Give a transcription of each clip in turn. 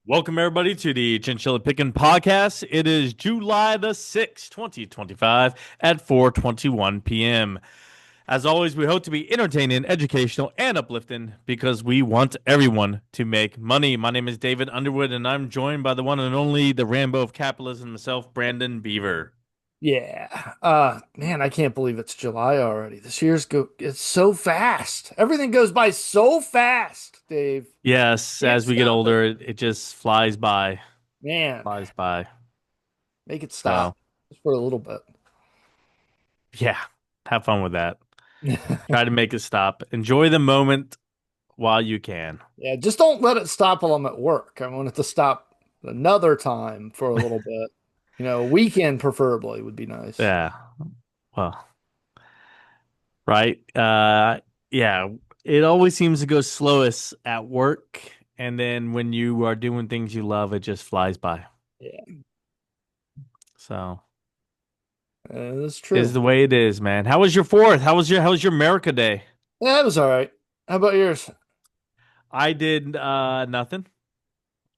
Welcome everybody to the Chinchilla Pickin' Podcast. It is July the 6th, 2025 at 4:21 p.m. As always, we hope to be entertaining, educational, and uplifting because we want everyone to make money. My name is David Underwood, and I'm joined by the one and only the Rambo of capitalism himself, Brandon Beaver. Yeah. Man, I can't believe it's July already. This year's it's so fast. Everything goes by so fast, Dave. Yes, Can't as we get stop it. older, it just flies by, Man, flies by. make it So, stop just for a little bit. yeah, have fun with that. Try to make it stop. Enjoy the moment while you can. Yeah, just don't let it stop while I'm at work. I want it to stop another time for a little bit. A weekend preferably would be nice. Yeah. Well, right. Yeah. It always seems to go slowest at work, and then when you are doing things you love, it just flies by. Yeah, So that's is true. the way it is, man. How was your fourth? How was your America Day? Yeah, it was all right. How about yours? I did nothing.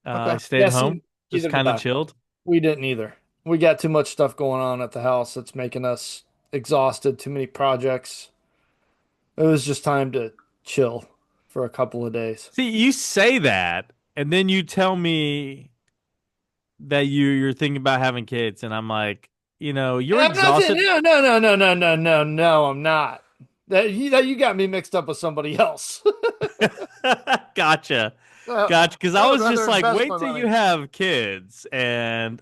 I Okay. stayed Yeah, see, home, just either did kind of I. chilled. We didn't either. We got too much stuff going on at the house that's making us exhausted, too many projects. It was just time to chill for a couple of days. See, you say that, and then you tell me that you're thinking about having kids, and I'm like, you're I'm not saying, exhausted. no, no, no, no, no, no, no, no, I'm not. That you got me mixed up with somebody else. Gotcha. Uh, Gotcha. Because I I would was rather just like, invest my wait till you money. have kids. And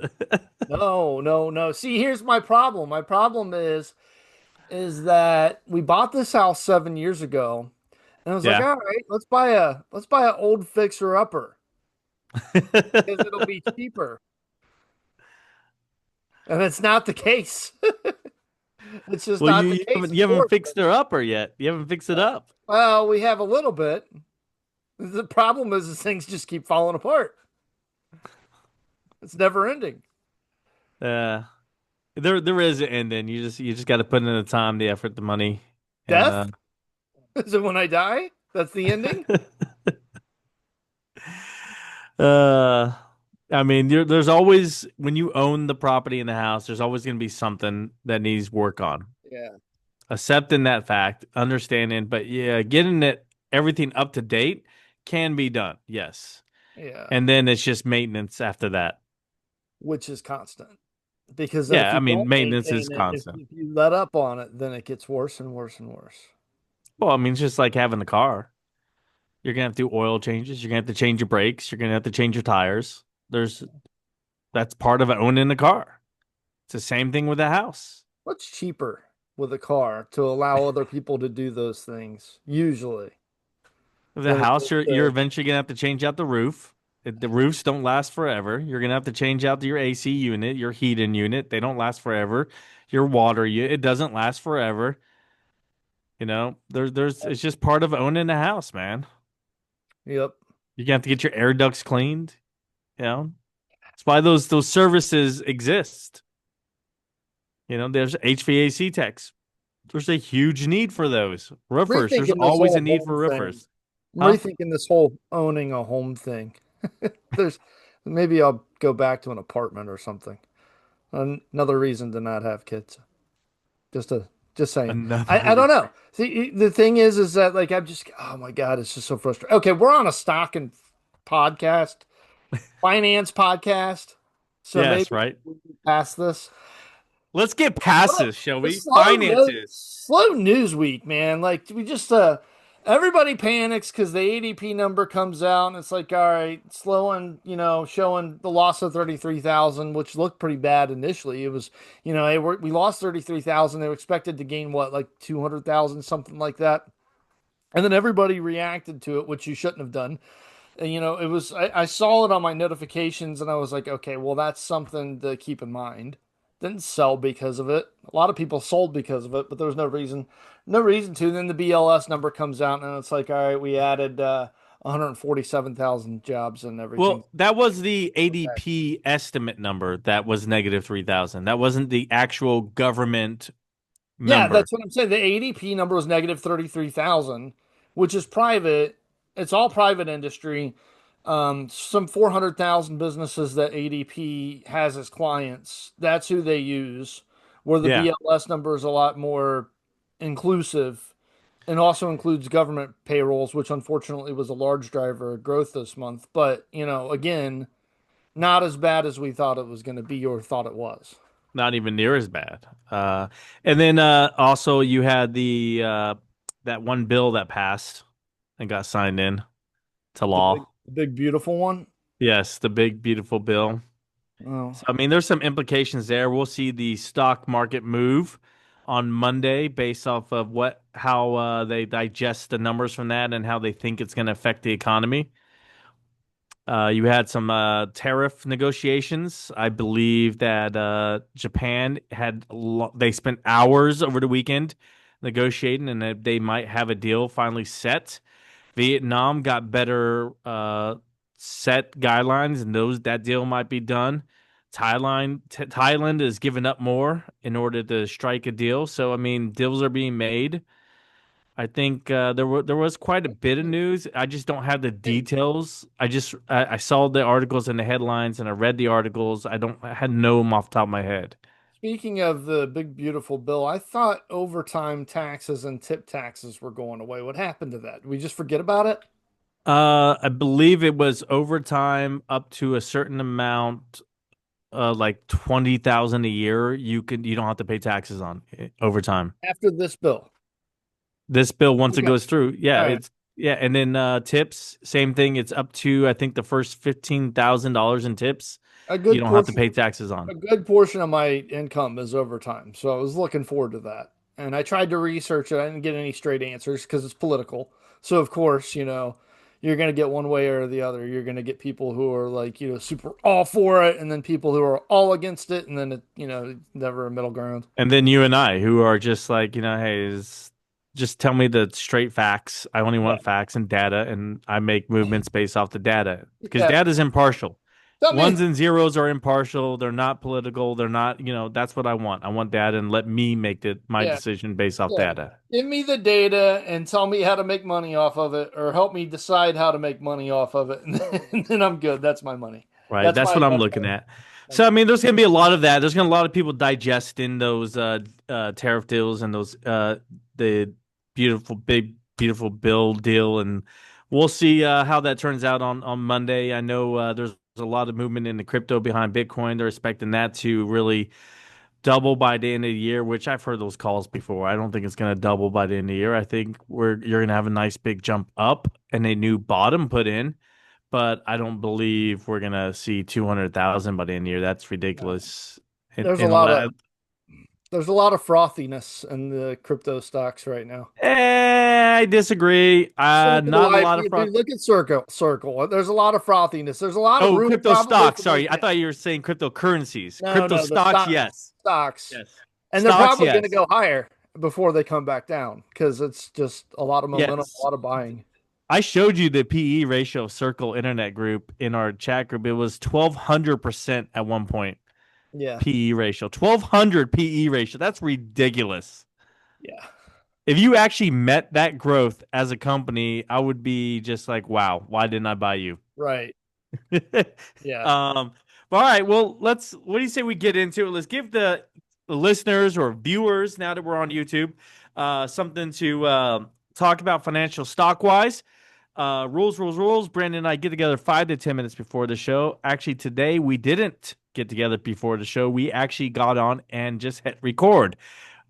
No, no, no. See, here's my problem. My problem is that we bought this house 7 years ago, and I was like, yeah. all right, let's buy an old fixer upper because it'll be cheaper. And it's not the case. It's just Well, not you, the you case, haven't you of haven't course. fixed her up or yet. You haven't fixed it up. Well, we have a little bit. The problem is things just keep falling apart. It's never ending. Uh there is an ending. You just got to put in the time, the effort, the money, and Death? Is it when I die? That's the ending? uh I mean, there's always when you own the property in the house, there's always going to be something that needs work on. Yeah. Accepting that fact, understanding, but yeah, getting it everything up to date can be done. Yes. Yeah. And then it's just maintenance after that. Which is constant. Because then if Yeah, I you mean, don't maintenance is maintain it, if, constant. if you let up on it, then it gets worse and worse and worse. Well, I mean, it's just like having the car. You're gonna have to do oil changes. You're gonna have to change your brakes. You're gonna have to change your tires. There's That's part of owning a car. It's the same thing with a house. What's cheaper with a car to allow other people to do those things, usually, With a than it house, is you're to, eventually gonna have to change out the roof. The roofs don't last forever. You're gonna have to change out your AC unit, your heating unit. They don't last forever. Your water, it doesn't last forever. It's just part of owning a house, man. yep. You're gonna have to get your air ducts cleaned. That's why those services exist. There's HVAC techs. There's a huge need for those. Roofers, there's Rethinking this always a whole need home for thing. roofers. I'm Huh? rethinking this whole owning a home thing. There's maybe I'll go back to an apartment or something. Another reason to not have kids. Just saying. I Another. don't know. See, the thing is that like I'm just oh my God, it's just so frustrating. Okay, we're on a stock and podcast, finance podcast. So maybe Yes, right. we can pass this. Let's get past What this, shall a we? Finances. slow news week, man. Like we just everybody panics because the ADP number comes out and it's like, all right, slowing, showing the loss of 33,000, which looked pretty bad initially. It was, hey, we lost 33,000. They were expected to gain what, like 200,000, something like that. And then everybody reacted to it, which you shouldn't have done. And, it was, I saw it on my notifications and I was like, okay, well, that's something to keep in mind. Didn't sell because of it. A lot of people sold because of it, but there was no reason to. Then the BLS number comes out and it's like, all right, we added 147,000 jobs and everything. Well, that was the ADP estimate number that was negative 3,000. That wasn't the actual government Yeah, number. that's what I'm saying. The ADP number was negative 33,000, which is private. It's all private industry. Some 400,000 businesses that ADP has as clients, that's who they use, where the Yeah. BLS number is a lot more inclusive and also includes government payrolls, which unfortunately was a large driver of growth this month. But, again, not as bad as we thought it was going to be or thought it was. Not even near as bad. And then also you had the that one bill that passed and got signed in to law. The big, beautiful one. Yes, the big beautiful bill. Oh, So I mean, there's some implications there. We'll see the stock market move on Monday based off of what how they digest the numbers from that and how they think it's going to affect the economy. You had some tariff negotiations. I believe that Japan they spent hours over the weekend negotiating, and that they might have a deal finally set. Vietnam got better set guidelines, and that deal might be done. Thailand is giving up more in order to strike a deal. So I mean, deals are being made. I think there was quite a bit of news. I just don't have the hey, details. I saw the articles and the headlines, and I read the articles. I had know them off the top of my head. speaking of the big, beautiful bill, I thought overtime taxes and tip taxes were going away. What happened to that? Did we just forget about it? I believe it was overtime up to a certain amount, like 20,000 a year. You don't have to pay taxes on overtime. After this bill. This bill once it Okay. goes through, yeah, All right. it's yeah, and then tips, same thing. It's up to I think the first $15,000 in tips. A You good don't have to portion pay taxes on. a good portion of my income is overtime. So I was looking forward to that. And I tried to research it. I didn't get any straight answers because it's political. So of course, you're going to get one way or the other. You're going to get people who are like, super all for it, and then people who are all against it, and then never a middle ground. And then you and I, who are just like, hey, just tell me the straight facts. I only Yeah. want facts and data, and I make movements based off the data because Yeah. data is impartial. Tell me. Ones and zeros are impartial. They're not political. They're not, that's what I want. I want data and let me make my Yeah. decision based off Yeah. data. Give me the data and tell me how to make money off of it, or help me decide how to make money off of it, and then I'm good. That's my money. Right. That's what I'm That's looking at. my. So I mean, there's gonna be a lot of that. There's gonna be a lot of people digesting those tariff deals and those the beautiful bill deal, and we'll see how that turns out on Monday. I know there's a lot of movement in the crypto behind Bitcoin. They're expecting that to really double by the end of the year, which I've heard those calls before. I don't think it's gonna double by the end of the year. I think you're gonna have a nice big jump up and a new bottom put in, but I don't believe we're gonna see 200,000 by the end of the year. That's ridiculous. There's a And a lot lot, of there's a lot of frothiness in the crypto stocks right now. I disagree. Circle, Not a lot of dude, fraud. look at Circle. There's a lot of frothiness. There's a lot of Oh, room crypto probably stocks. for those. Sorry, I thought you were saying cryptocurrencies. No, Crypto no, the stocks, yes, stocks, yes. and they're Stocks, probably going to yes, go higher before they come back down because it's just a lot of momentum, a yes. lot of buying. I showed you the PE ratio of Circle Internet Group in our chat group. It was 1,200% at one point. Yeah, PE ratio, 1,200 PE ratio. That's ridiculous. yeah, If you actually met that growth as a company, I would be just like, wow, why didn't I buy you? right, yeah. um, but all right, well, what do you say we get into it? Let's give the listeners or viewers, now that we're on YouTube, something to talk about financial stock wise. Rules. Brandon and I get together 5 to 10 minutes before the show. Actually, today we didn't get together before the show. We actually got on and just hit record.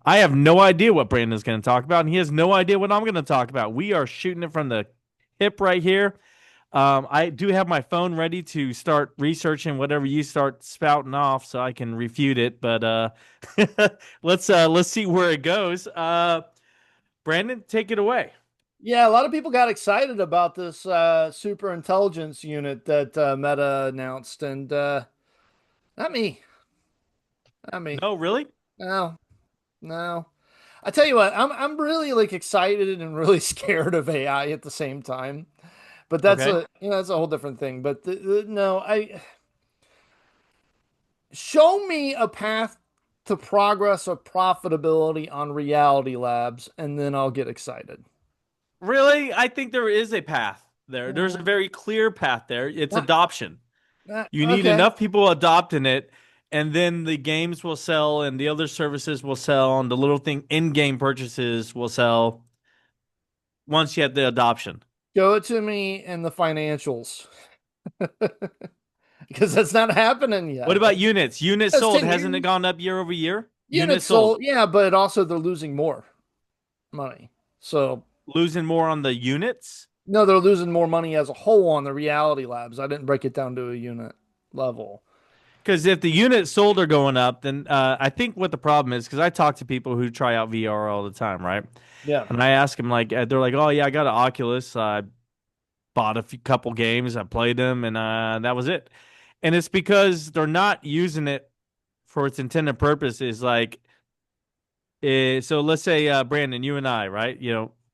I have no idea what Brandon's going to talk about, and he has no idea what I'm going to talk about. We are shooting it from the hip right here. I do have my phone ready to start researching whatever you start spouting off, so I can refute it. But let's see where it goes. Brandon, take it away. Yeah, a lot of people got excited about this super intelligence unit that Meta announced, and not me, not me. No, really? No, no. I tell you what, I'm really like excited and really scared of AI at the same time. But Okay. that's a whole different thing. But no, I show me a path to progress or profitability on Reality Labs, and then I'll get excited. Really? I think there is a path. there. There's a Mm, very clear path there. It's not- adoption. You need okay. enough people adopting it, and then the games will sell, and the other services will sell, and the little thing in-game purchases will sell once you have the adoption. Show it to me in the financials because that's not happening What yet. about units? Units That's sold 10 hasn't it years. gone up year over year? Units Units sold sold, yeah, but also they're losing more money. So, losing more on the units. no, they're losing more money as a whole on the reality labs. I didn't break it down to a unit level. Because if the units sold are going up, then I think what the problem is, because I talk to people who try out VR all the time, right? Yeah. And I ask them, like, they're like, oh, yeah, I got an Oculus. I bought a few couple games, I played them, and that was it. And it's because they're not using it for its intended purpose. Is like, so let's say, Brandon, you and I, right?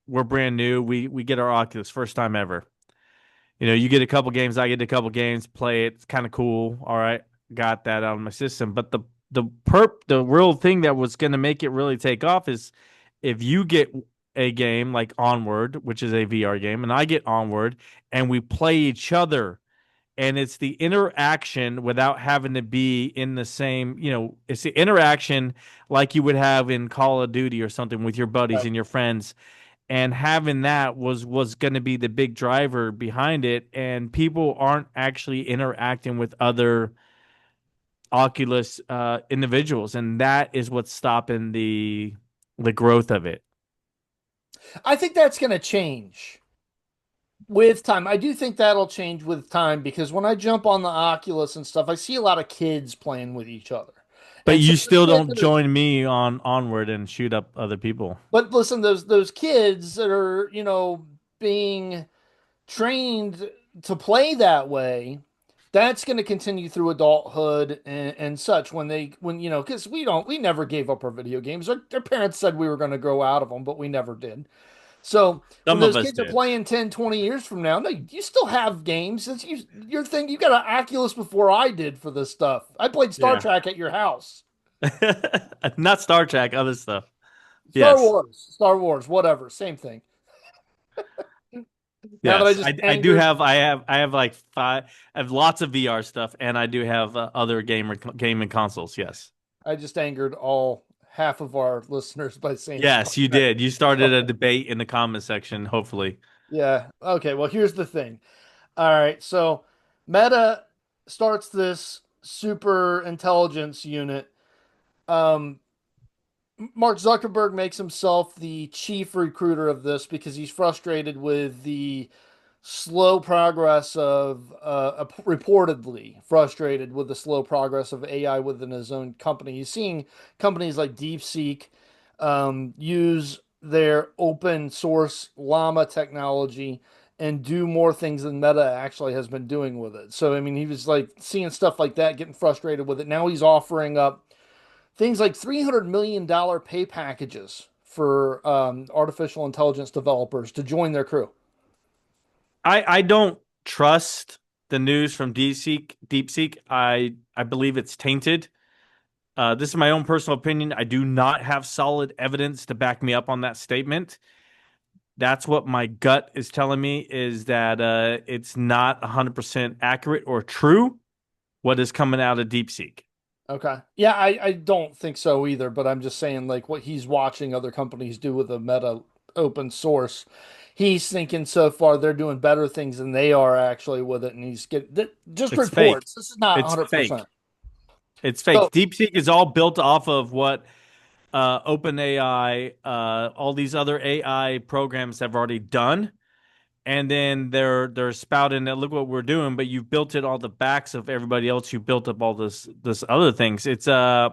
We're brand new. We get our Oculus first time ever. You get a couple games, I get a couple games, play it. It's kind of cool. All right, got that out of my system. But the real thing that was going to make it really take off is if you get a game like Onward, which is a VR game, and I get Onward, and we play each other, and it's the interaction without having to be in the same. It's the interaction like you would have in Call of Duty or something with your buddies Right. and your friends, and having that was going to be the big driver behind it, and people aren't actually interacting with other Oculus individuals, and that is what's stopping the growth of it. I think that's going to change with time. I do think that'll change with time because when I jump on the Oculus and stuff, I see a lot of kids playing with each other. But And so you those still kids don't that are, join me on Onward and shoot up other people. but listen, those kids that are, being trained to play that way, that's going to continue through adulthood and such when because we never gave up our video games. Our parents said we were going to grow out of them, but we never did. So when Some of those us kids are did. playing 10, 20 years from now, no, you still have games. Your thing. You got an Oculus before I did for this stuff. I played Star Yeah. Trek at your house. Not Star Trek, other stuff. Yes. Star Wars, whatever, same thing. Now that I Yes. just I do angered, have I have like five. I have lots of VR stuff, and I do have other gaming consoles. Yes. I just angered all half of our listeners by saying Star Yes, you Trek. did. You started a debate in the comment section, hopefully. Yeah. Okay. Well, here's the thing. All right. So Meta starts this super intelligence unit. Um, Mark Zuckerberg makes himself the chief recruiter of this because he's frustrated with the slow progress of, reportedly frustrated with the slow progress of AI within his own company. He's seeing companies like DeepSeek use their open source Llama technology and do more things than Meta actually has been doing with it. So, I mean, he was like seeing stuff like that, getting frustrated with it. Now he's offering up things like $300 million pay packages for artificial intelligence developers to join their crew. I don't trust the news from DeepSeek. DeepSeek. I believe it's tainted. This is my own personal opinion. I do not have solid evidence to back me up on that statement. That's what my gut is telling me is that it's not 100% accurate or true what is coming out of DeepSeek. Okay. Yeah, I don't think so either, but I'm just saying like what he's watching other companies do with a meta open source. He's thinking so far they're doing better things than they are actually with it, and he's just It's fake. reports. This is not It's 100%. fake. It's So, fake. DeepSeek is all built off of what OpenAI, all these other AI programs have already done, and then they're spouting that look what we're doing, but you've built it all the backs of everybody else who built up all this other things. It's I'm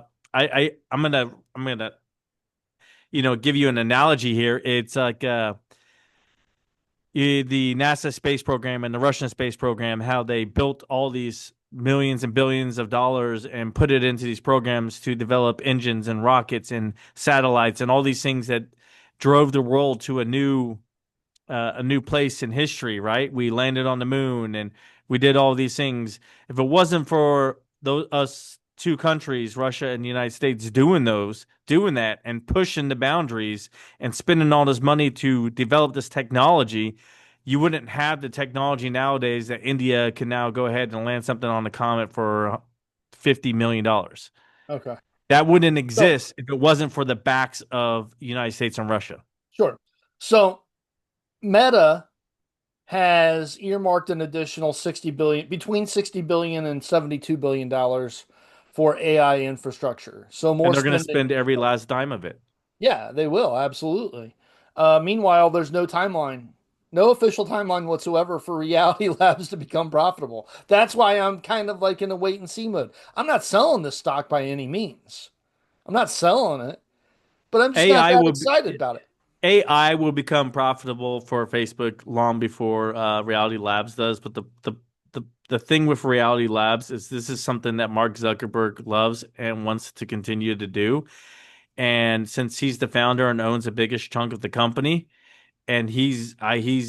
gonna give you an analogy here. It's like the NASA space program and the Russian space program, how they built all these millions and billions of dollars and put it into these programs to develop engines and rockets and satellites and all these things that drove the world to a new place in history, right? We landed on the moon and we did all these things. If it wasn't for those us two countries, Russia and the United States, doing that and pushing the boundaries and spending all this money to develop this technology, you wouldn't have the technology nowadays that India can now go ahead and land something on the comet for $50 million. Okay. That wouldn't So, exist if it wasn't for the backs of the United States and Russia. sure. So Meta has earmarked an additional 60 billion, between 60 billion and 72 billion dollars for AI infrastructure. So And more they're going to spending. spend every last dime of it. Yeah, they will, absolutely. Meanwhile, there's no timeline, no official timeline whatsoever for Reality Labs to become profitable. That's why I'm kind of like in a wait and see mode. I'm not selling this stock by any means. I'm not selling it, but I'm just not AI that will be, excited about it. AI will become profitable for Facebook long before Reality Labs does. But the thing with Reality Labs is this is something that Mark Zuckerberg loves and wants to continue to do. And since he's the founder and owns the biggest chunk of the company, and he's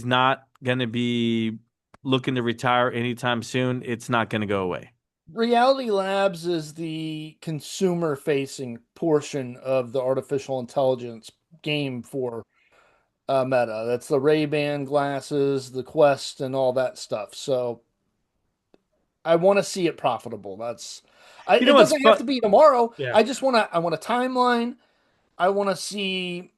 not going to be looking to retire anytime soon, it's not going to go away. Reality Labs is the consumer facing portion of the artificial intelligence game for Meta. That's the Ray-Ban glasses, the Quest, and all that stuff. So I want to see it profitable. You know It what's doesn't have fun? to be tomorrow. Yeah. I want a timeline. I want to see,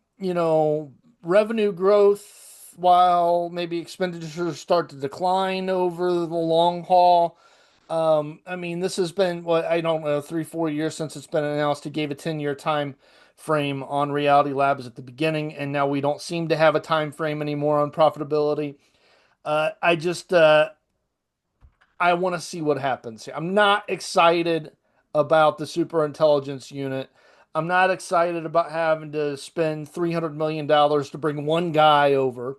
revenue growth while maybe expenditures start to decline over the long haul. I mean, this has been what I don't know, 3, 4 years since it's been announced. He gave a 10-year time frame on Reality Labs at the beginning, and now we don't seem to have a time frame anymore on profitability. I just I want to see what happens here. I'm not excited about the super intelligence unit. I'm not excited about having to spend $300 million to bring one guy over.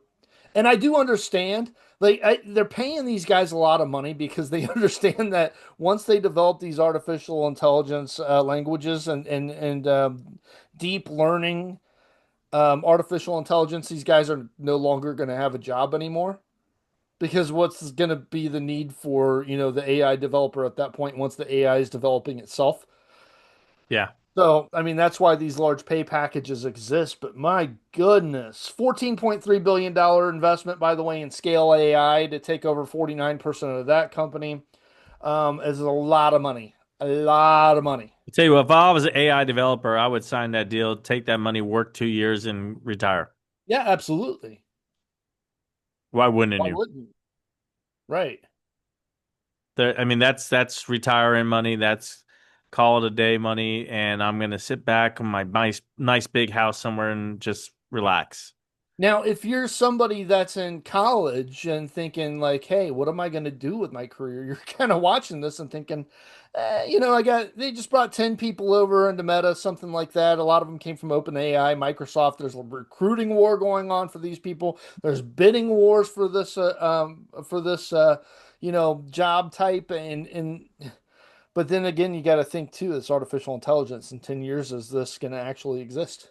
And I do understand they're paying these guys a lot of money because they understand that once they develop these artificial intelligence languages and deep learning artificial intelligence, these guys are no longer going to have a job anymore because what's going to be the need for the AI developer at that point once the AI is developing itself. Yeah. So I mean that's why these large pay packages exist. But my goodness, $14.3 billion investment, by the way, in Scale AI to take over 49% of that company is a lot of money, a lot of money. I tell you what, if I was an AI developer, I would sign that deal, take that money, work 2 years, and retire. Yeah, absolutely. Why wouldn't Why you? wouldn't you? Right. I mean, that's retiring money. That's call it a day money, and I'm gonna sit back in my nice big house somewhere and just relax. Now, if you're somebody that's in college and thinking like, "Hey, what am I going to do with my career?" You're kind of watching this and thinking, they just brought 10 people over into Meta, something like that. A lot of them came from OpenAI, Microsoft. There's a recruiting war going on for these people. There's bidding wars for this job type and but then again, you got to think too, this artificial intelligence in 10 years, is this going to actually exist?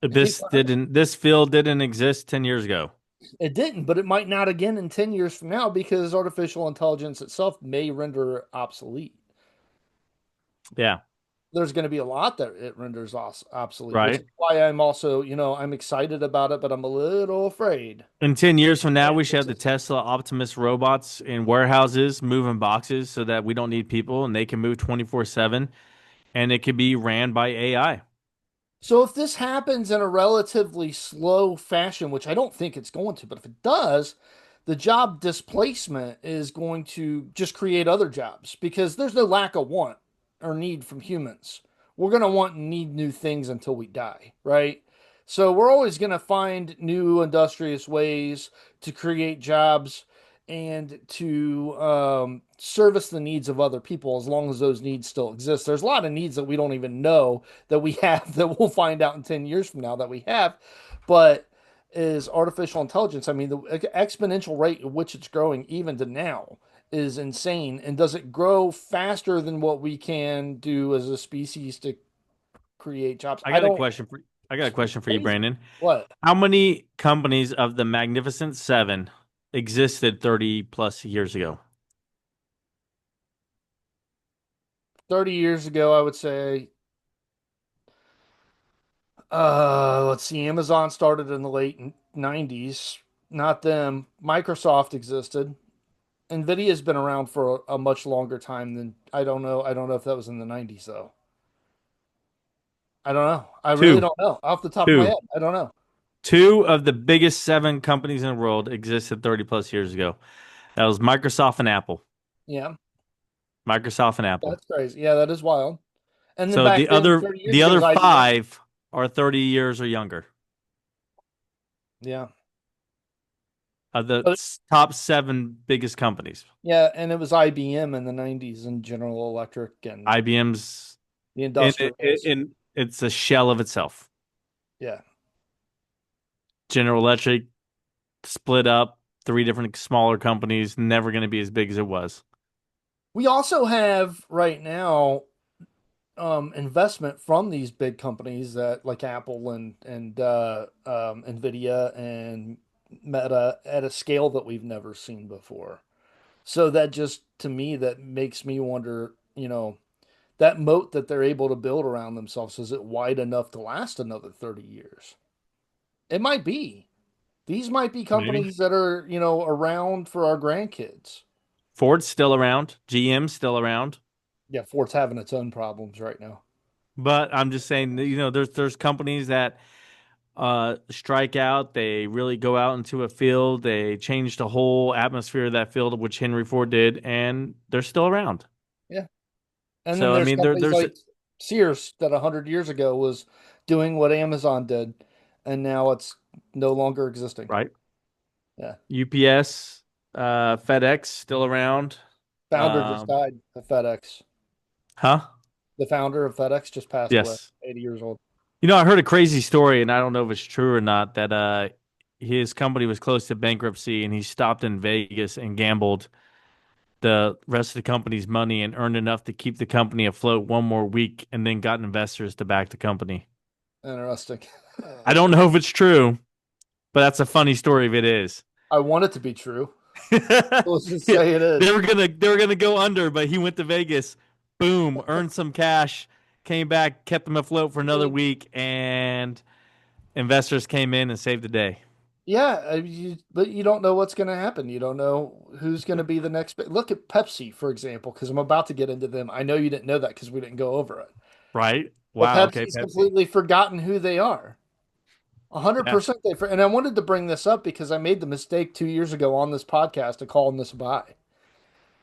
This field didn't exist 10 years ago. It didn't, but it might not again in 10 years from now because artificial intelligence itself may render obsolete. Yeah, There's going to be a lot that it renders obsolete, which is right. why I'm also, I'm excited about it, but I'm a little afraid. In 10 years from now, Right. we should have the Tesla Optimus robots in warehouses moving boxes so that we don't need people and they can move 24/7 and it can be ran by AI. So if this happens in a relatively slow fashion, which I don't think it's going to, but if it does, the job displacement is going to just create other jobs because there's no lack of want or need from humans. We're going to want and need new things until we die, right? So we're always going to find new industrious ways to create jobs and to service the needs of other people as long as those needs still exist. There's a lot of needs that we don't even know that we have that we'll find out in 10 years from now that we have, but is artificial intelligence. I mean, the exponential rate at which it's growing, even to now, is insane. And does it grow faster than what we can do as a species to create jobs? I I got a don't. question for I got a It's question for you, crazy. Brandon. What? How many companies of the Magnificent Seven existed 30 plus years ago? 30 years ago, I would say, let's see, Amazon started in the late 90s, not them. Microsoft existed. Nvidia's been around for a much longer time than I don't know. I don't know if that was in the 90s though. I don't know. I really Two, don't know. Off the top of my two, head, I don't know. two of the biggest seven companies in the world existed 30 plus years ago. That was Microsoft and Apple. Yeah, Microsoft and Apple. that's crazy. Yeah, that is wild. And then So back then, 30 years the ago other was IBM. five are 30 years or younger. Yeah. Of the But top seven biggest companies. yeah, and it was IBM in the 90s and General Electric and IBM's the industrials. it's a shell of itself. Yeah. General Electric split up three different smaller companies, never going to be as big as it was. We also have right now investment from these big companies that like Apple and Nvidia and Meta at a scale that we've never seen before. So that just to me that makes me wonder, that moat that they're able to build around themselves, is it wide enough to last another 30 years? It might be. These might be Maybe. companies that are, around for our grandkids. Ford's still around, GM's still around. Yeah, Ford's having its own problems right now. But I'm just saying, there's companies that strike out. They really go out into a field. They change the whole atmosphere of that field, which Henry Ford did, and they're still around. Yeah. And then So I there's mean, companies there's like Sears that 100 years ago was doing what Amazon did, and now it's no longer existing. right. Yeah. UPS, FedEx still around. Founder just Um, died of FedEx. huh? The founder of FedEx just passed away, Yes. 80 years old. I heard a crazy story, and I don't know if it's true or not, that his company was close to bankruptcy, and he stopped in Vegas and gambled the rest of the company's money and earned enough to keep the company afloat one more week, and then got investors to back the company. Interesting. I don't know if it's true, but that's a funny story if it is. I want it to be true. Let's just Yeah, say it is. they were gonna go under, but he went to Vegas, boom, earned some cash, came back, kept them afloat for another week, and investors came in and saved the day. Yeah, but you don't know what's going to happen. You don't know who's going to be the next. Look at Pepsi, for example, because I'm about to get into them. I know you didn't know that because we didn't go over it. Right? But Wow. Okay, Pepsi's Pepsi. completely forgotten who they are. Yeah. 100% and I wanted to bring this up because I made the mistake 2 years ago on this podcast of calling this a buy.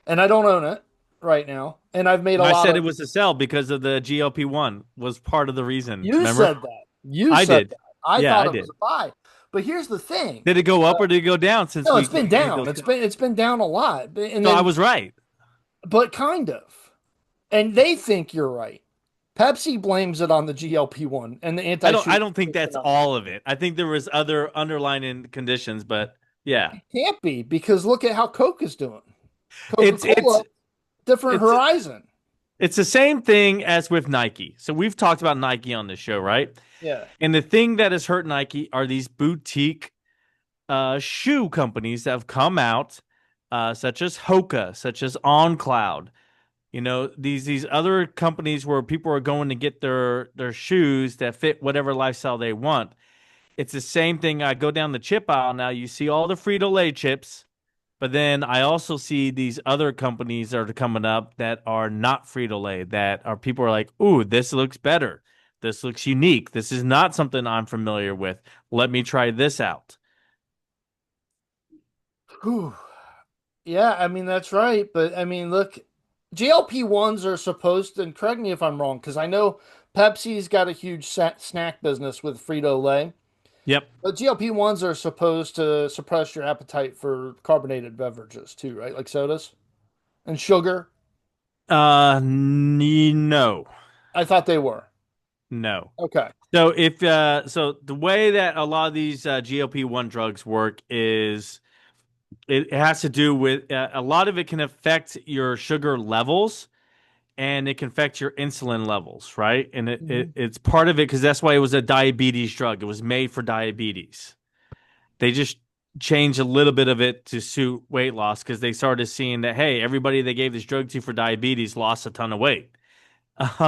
And I don't own it right now. And I've made a I lot said of. it was a sell because of the GLP-1 was part of the reason. You Remember? said that. You I said did. that. I Yeah, thought I it was did. a buy. But here's the thing. Did it go up or did it go down since No, we it's been made down. those? It's been down a lot. And So I then was right. but kind of. And they think you're right. Pepsi blames it on the GLP-1 and the I anti-sugar don't think that's phenomenon. all of it. I think there was other underlying conditions, but yeah. Can't be because look at how Coke is doing. It's it's Coca-Cola, different it's horizon. it's the same thing as with Nike. So we've talked about Nike on this show, right? Yeah. And the thing that has hurt Nike are these boutique shoe companies that have come out, such as Hoka, such as OnCloud. These other companies where people are going to get their shoes that fit whatever lifestyle they want. It's the same thing. I go down the chip aisle now. You see all the Frito-Lay chips, but then I also see these other companies that are coming up that are not Frito-Lay, that are people are like, ooh, this looks better. This looks unique. This is not something I'm familiar with. Let me try this out. Whew. Yeah, I mean that's right. But I mean, look, GLP-1s are supposed to, and correct me if I'm wrong, because I know Pepsi's got a huge snack business with Frito-Lay. Yep. But GLP-1s are supposed to suppress your appetite for carbonated beverages too, right? Like sodas and sugar. No. I thought they were. No. Okay. So the way that a lot of these GLP-1 drugs work is it has to do with a lot of it can affect your sugar levels and it can affect your insulin levels, right? And Mhm. it's part of it because that's why it was a diabetes drug. It was made for diabetes. They just changed a little bit of it to suit weight loss because they started seeing that, hey, everybody they gave this drug to for diabetes lost a ton of weight.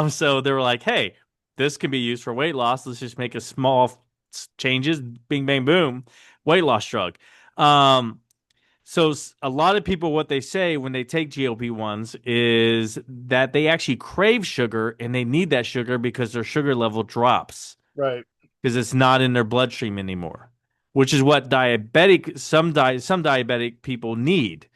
So they were like, hey, this can be used for weight loss. Let's just make a small changes, bing, bang, boom. weight loss drug. Um, so a lot of people, what they say when they take GLP-1s is that they actually crave sugar and they need that sugar because their sugar level drops Right. because it's not in their bloodstream anymore, which is what some diabetic people need.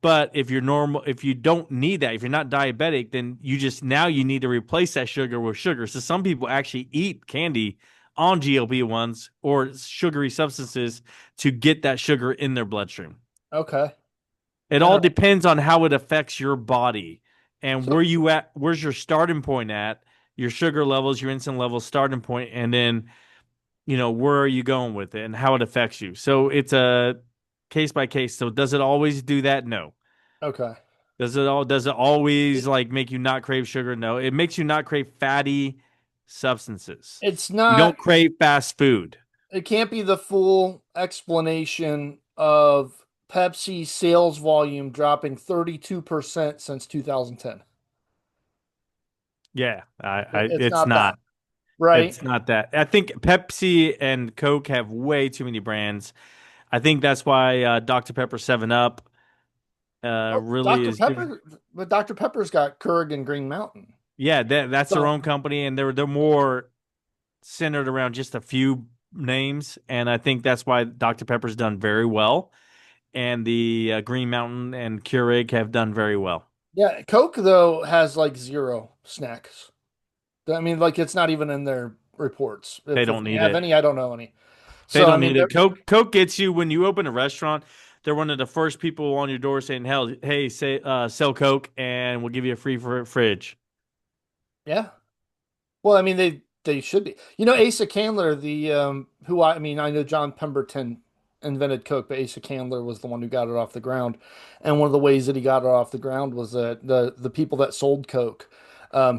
But if you're normal, if you don't need that, if you're not diabetic, then you need to replace that sugar with sugar. So some people actually eat candy on GLP-1s or sugary substances to get that sugar in their bloodstream. Okay. It all And depends on how it affects your body and so, where you at, where's your starting point at, your sugar levels, your insulin levels, starting point, and then where are you going with it and how it affects you. So it's a case by case. So does it always do that? No. okay. Does it always like make you not crave sugar? No. It makes you not crave fatty substances. It's You not. don't crave fast food. It can't be the full explanation of Pepsi sales volume dropping 32% since 2010. Yeah, It's it's not that, not. right? It's not that. I think Pepsi and Coke have way too many brands. I think that's why Dr. Pepper 7 Up Oh, really Dr. is doing. Pepper, but Dr. Pepper's got Keurig and Green Mountain. Yeah, that's their So, own company, and they're more centered around just a few names, and I think that's why Dr. Pepper's done very well, and the Green Mountain and Keurig have done very well. yeah, Coke though has like zero snacks. I mean, like it's not even in their reports. They If don't they need have it. any, I don't know any. They So I don't mean, need it. Coke gets you when you open a restaurant. They're one of the first people on your door saying, "Hell, hey, sell Coke, and we'll give you a free fridge." yeah. Well, I mean, they should be. Asa Candler, the who I mean, I know John Pemberton invented Coke, but Asa Candler was the one who got it off the ground. And one of the ways that he got it off the ground was that the people that sold Coke,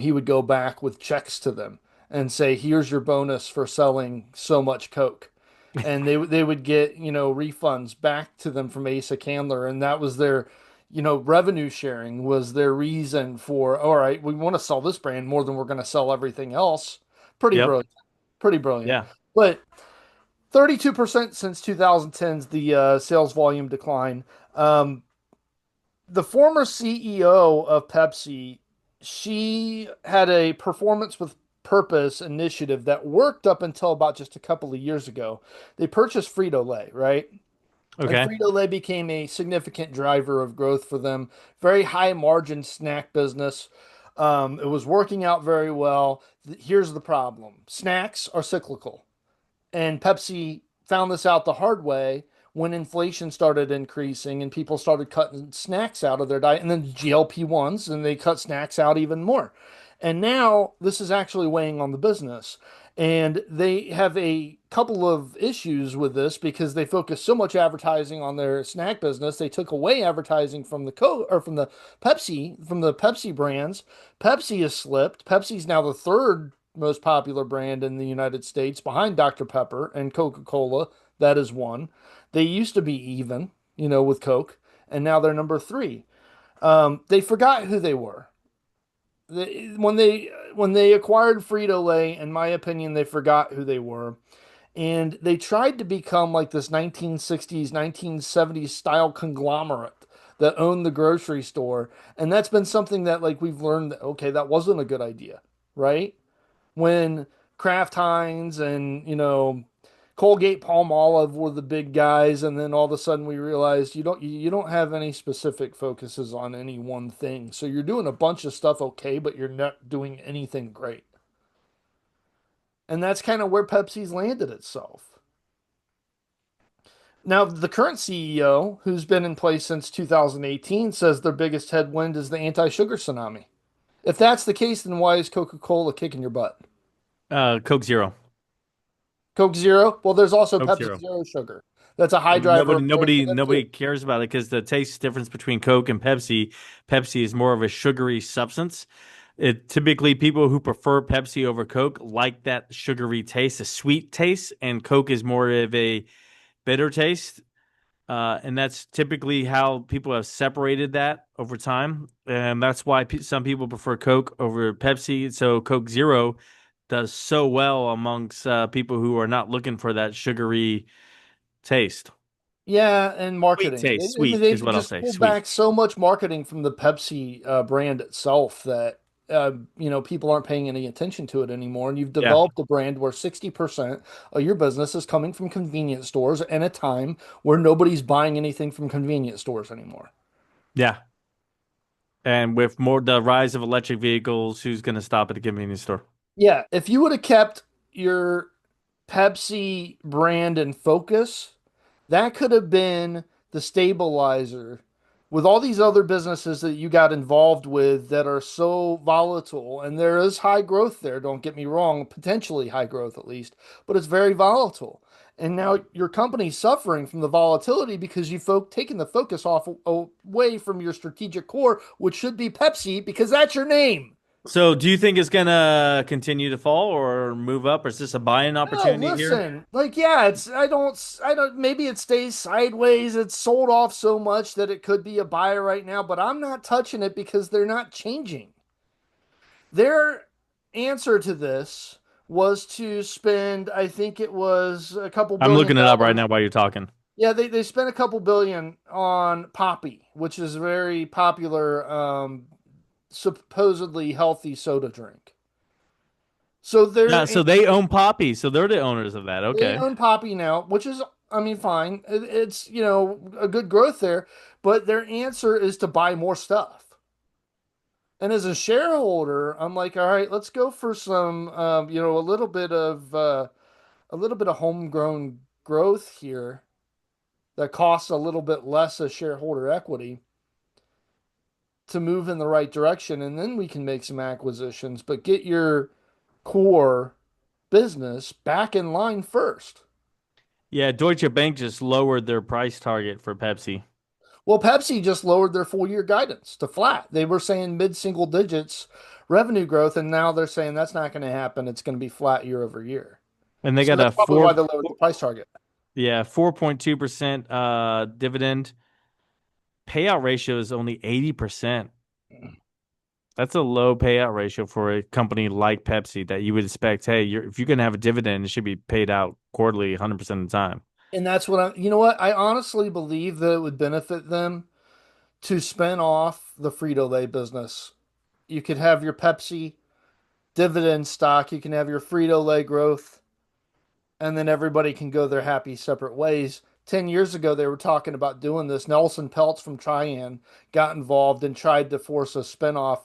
he would go back with checks to them and say, "Here's your bonus for selling so much Coke." And they would get, refunds back to them from Asa Candler, and that was their revenue sharing was their reason for, all right, we want to sell this brand more than we're going to sell everything else. Pretty Yep. brilliant. Pretty brilliant. Yeah. But 32% since 2010's the sales volume decline. Um, the former CEO of Pepsi, she had a performance with purpose initiative that worked up until about just a couple of years ago. They purchased Frito-Lay, right? And Okay. Frito-Lay became a significant driver of growth for them. Very high margin snack business. It was working out very well. Here's the problem. Snacks are cyclical. And Pepsi found this out the hard way when inflation started increasing and people started cutting snacks out of their diet, and then GLP-1s, and they cut snacks out even more. And now this is actually weighing on the business. And they have a couple of issues with this because they focus so much advertising on their snack business. They took away advertising from the Coke or from the Pepsi brands. Pepsi has slipped. Pepsi's now the third most popular brand in the United States behind Dr. Pepper and Coca-Cola. That is one. They used to be even, with Coke, and now they're number three. They forgot who they were. When they acquired Frito-Lay, in my opinion, they forgot who they were. And they tried to become like this 1960s, 1970s style conglomerate that owned the grocery store. And that's been something that like we've learned, okay, that wasn't a good idea, right? When Kraft Heinz and Colgate Palmolive were the big guys, and then all of a sudden we realized you don't have any specific focuses on any one thing. So you're doing a bunch of stuff okay, but you're not doing anything great. And that's kind of where Pepsi's landed itself. Now, the current CEO, who's been in place since 2018, says their biggest headwind is the anti-sugar tsunami. If that's the case, then why is Coca-Cola kicking your butt? Coke Zero. Coke Zero? Well, there's also Coke Pepsi Zero. Zero Sugar. That's a high driver Nobody, of growth for nobody, them too. nobody cares about it because the taste difference between Coke and Pepsi. Pepsi is more of a sugary substance. It typically people who prefer Pepsi over Coke like that sugary taste, a sweet taste, and Coke is more of a bitter taste. And that's typically how people have separated that over time, and that's why some people prefer Coke over Pepsi. So Coke Zero does so well amongst people who are not looking for that sugary Taste. Yeah, and Sweet marketing. taste. Sweet is They've what I'll just say. pulled Sweet. back so much marketing from the Pepsi brand itself that people aren't paying any attention to it anymore. And you've Yeah. developed a brand where 60% of your business is coming from convenience stores in a time where nobody's buying anything from convenience stores anymore. Yeah. And with more the rise of electric vehicles, who's going to stop at the convenience store? Yeah, if you would have kept your Pepsi brand in focus, that could have been the stabilizer with all these other businesses that you got involved with that are so volatile. And there is high growth there, don't get me wrong, potentially high growth at least, but it's very volatile. And now your company's suffering from the volatility because you've taken the focus off away from your strategic core, which should be Pepsi, because that's your name. So, do you think it's going to continue to fall or move up, or is this a buying No, opportunity here? listen. Like, yeah, I don't, maybe it stays sideways. It's sold off so much that it could be a buyer right now, but I'm not touching it because they're not changing. Their answer to this was to spend, I think it was a couple I'm billion looking it up right dollars. now while you're talking. Yeah, they spent a couple billion on Poppy, which is a very popular, supposedly healthy soda drink. So Yeah, they're so they own Poppy, so they're the owners of that. They Okay. own Poppy now, which is, I mean, fine. It's, a good growth there, but their answer is to buy more stuff. And as a shareholder, I'm like, all right, let's go for some, a little bit of homegrown growth here that costs a little bit less as shareholder equity to move in the right direction, and then we can make some acquisitions, but get your core business back in line first. Yeah, Deutsche Bank just lowered their price target for Pepsi. Well, Pepsi just lowered their full year guidance to flat. They were saying mid single digits revenue growth, and now they're saying that's not going to happen. It's going to be flat year over year. And they So got a that's probably why they lowered the price target. yeah, 4.2% dividend. Payout ratio is only 80%. That's a low payout ratio for a company like Pepsi that you would expect, hey, if you're going to have a dividend, it should be paid out quarterly 100% of the time. And that's what you know what? I honestly believe that it would benefit them to spin off the Frito-Lay business. You could have your Pepsi dividend stock, you can have your Frito-Lay growth, and then everybody can go their happy separate ways. 10 years ago, they were talking about doing this. Nelson Peltz from Trian got involved and tried to force a spinoff.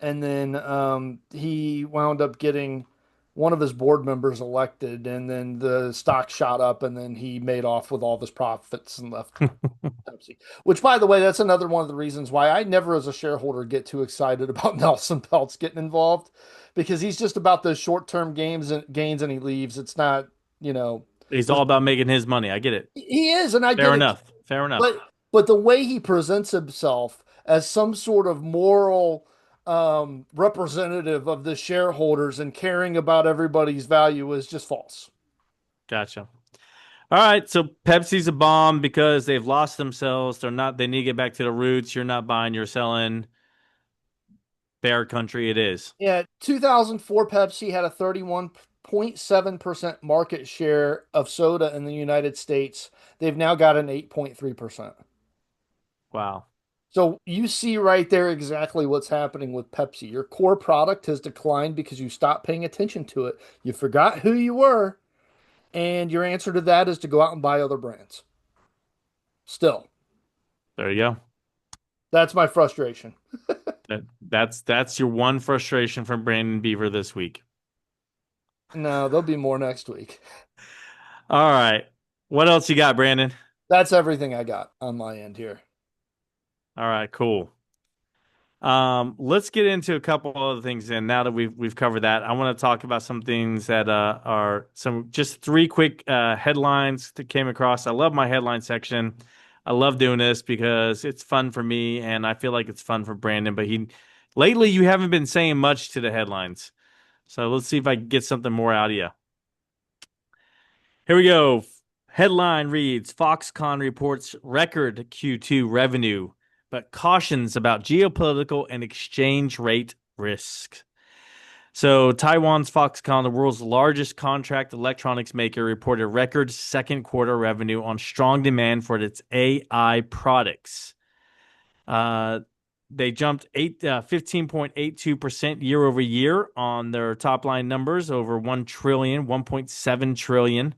And then he wound up getting one of his board members elected. And then the stock shot up. And then he made off with all of his profits and left Pepsi. Which, by the way, that's another one of the reasons why I never, as a shareholder, get too excited about Nelson Peltz getting involved because he's just about those short-term gains and he leaves. It's not, you know, He's there's all about making his money. I get it. he is, and I Fair get it, enough. Fair enough. but the way he presents himself as some sort of moral representative of the shareholders and caring about everybody's value is just false. Gotcha. All right, so Pepsi's a bomb because they've lost themselves. They need to get back to the roots. You're not buying, you're selling. Bear country it is. Yeah, 2004 Pepsi had a 31.7% market share of soda in the United States. They've now got an 8.3%. Wow. So you see right there exactly what's happening with Pepsi. Your core product has declined because you stopped paying attention to it. You forgot who you were, and your answer to that is to go out and buy other brands. Still, There you go. that's my frustration. That's your one frustration from Brandon Beaver this week. No, there'll be more next week. All right. What else you got, Brandon? That's everything I got on my end here. All right, cool. Let's get into a couple other things. And now that we've covered that, I want to talk about some things that are some just three quick headlines that came across. I love my headline section. I love doing this because it's fun for me, and I feel like it's fun for Brandon. But lately you haven't been saying much to the headlines, so let's see if I can get something more out of you. Here we go. Headline reads: Foxconn reports record Q2 revenue but cautions about geopolitical and exchange rate risk. So Taiwan's Foxconn, the world's largest contract electronics maker, reported record second quarter revenue on strong demand for its AI products. Uh, they jumped 15.82% year over year on their top line numbers, over 1 trillion, 1.7 trillion.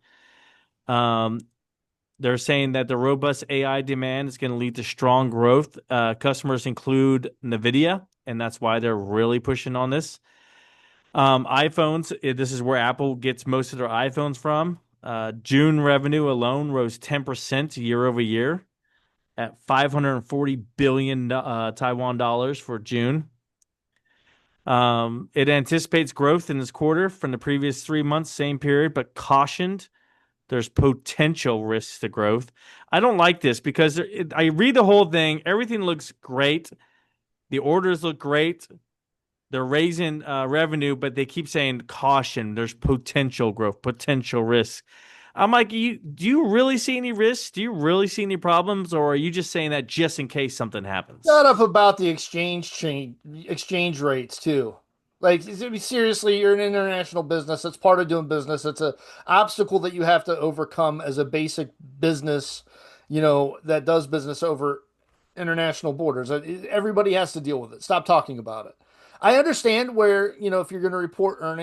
They're saying that the robust AI demand is going to lead to strong growth. Customers include NVIDIA, and that's why they're really pushing on this. iPhones, this is where Apple gets most of their iPhones from. June revenue alone rose 10% year over year at 540 billion Taiwan dollars for June. It anticipates growth in this quarter from the previous 3 months, same period, but cautioned there's potential risks to growth. I don't like this because I read the whole thing. Everything looks great. The orders look great. They're raising revenue, but they keep saying caution. There's potential growth, potential risk. I'm like, do you really see any risks? Do you really see any problems, or are you just saying that just in case something happens? Shut up about the exchange rates too. Like seriously, you're an international business. It's part of doing business. It's a obstacle that you have to overcome as a basic business, that does business over international borders. Everybody has to deal with it. Stop talking about it. I understand where, if you're going to report earnings.